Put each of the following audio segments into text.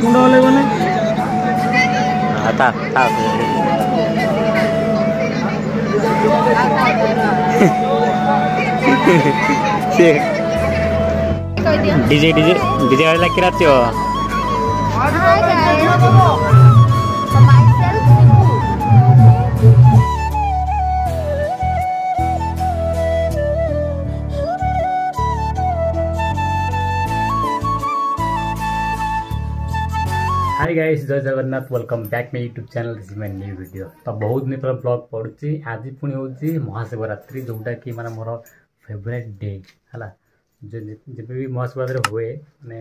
मुंड हलैबनी DJ DJ DJ वाले लग के रहते हो। हाय गाइस, जय Jagannath, welcome back my YouTube channel. This is my new video. तो बहुत दिन पर ब्लॉग पड़ुची। आज पुणी होची महाशिवरात्रि, जोटा कि माने मोर फेवरेट डे हला। जब भी महाशिवरात्रि हुए माने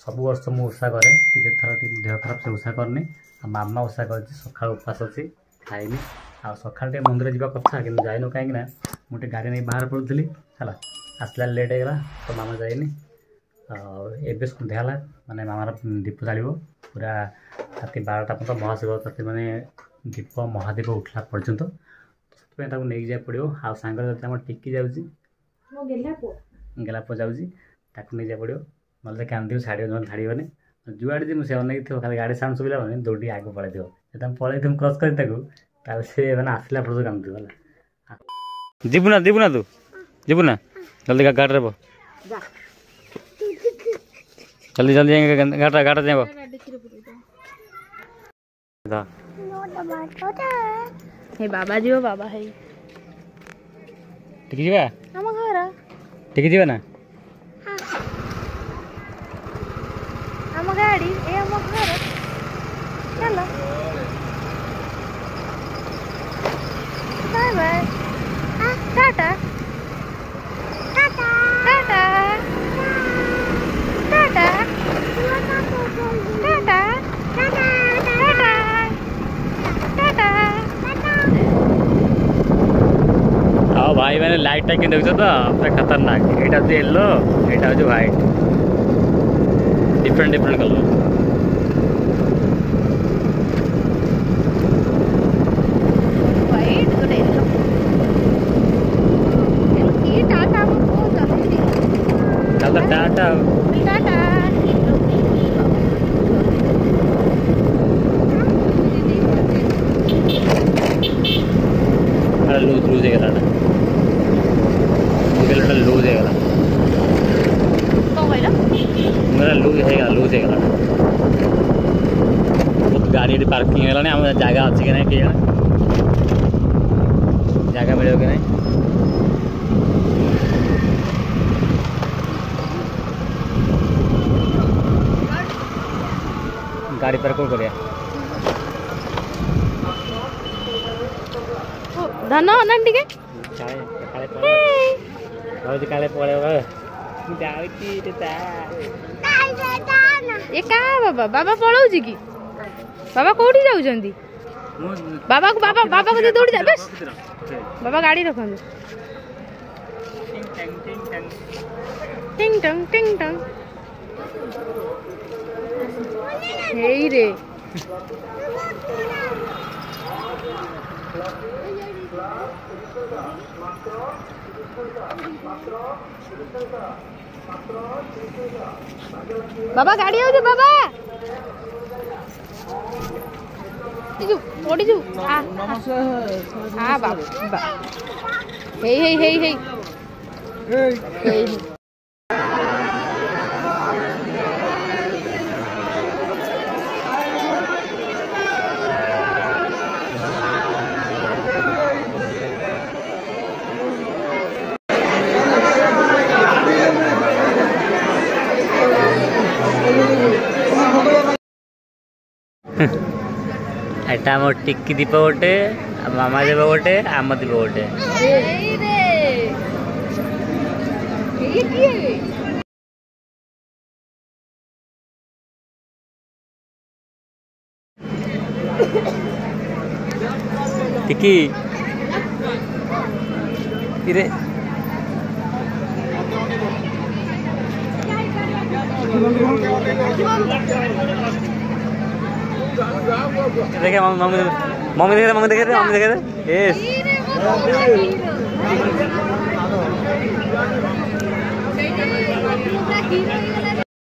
सब वर्ष मु उषा करे कि थर देह खराब से उषा करनी। मामा उषा कर सका उपास अच्छी खाइनी आ सका मंदिर जावा कथा कि जाइन कहीं मुझे गाड़ी नहीं बाहर पड़ुली है। आसला लेट होगा तो मामा जाइनी। एवं सन्ध्या माने मामार दीप जाड़ पूरा राति 12टा पर्यटन महाशिवरात्रि माने दीप महादीप उठला पर्यंत से नहीं जाए पड़ो। आ सांगर जब टिकी जाऊँगी गेलाप जाऊँगी नहीं जाए पड़ो ना कांदी छाड़ छाड़बनी जुआड़े जी मुझे अनेक थो खाली गाड़ी साउंड शुविला दौड़ी आग पलि जब पलि क्रस कर सी मैंने आसला पर्यटन कांदी जीवना जीवना तू जीवना जल्दी गाड़ी रे जल्दी जल्दी जाएंगे गाटा गाटा जाएगा हे बाबा जी बाबा है टिकी जीवा हम घर टिकी जीवा ना हम गाड़ी ए हम घर चलो बाय बाय टाटा टाटा टाटा टाटा टाटा हाँ भाई मैंने लाइट टाइक देख तो पूरा खतरनाक। यहाँ हूँ येलो, यहाँ हूँ white, different different colour. Tata tata loose loose है लूज है मेरा लूज है गाड़ी पार्किंग है आम जगह अच्छी कि नहीं जगह मिले कि नहीं। गाड़ी पर कौन कर धन अनांटी के काले पड़े ये का बाबा बाबा पलाउची कि बाबा कोठी जाउछंती बाबा को दौड़ी जा बस बाबा गाड़ी रखंदु टिंग टंग टिंग टंग हेई रे बाबा गाड़ी आउ बाबा पड़ी जू हाँ बाबा हे हे हे हे हे एटा मोर टिक्की दीप गोटे मामा देव गोटे आम दीप गोटे टिक्की इरे देखे मम्मी देखे मम्मी देखे मम्मी देखे यस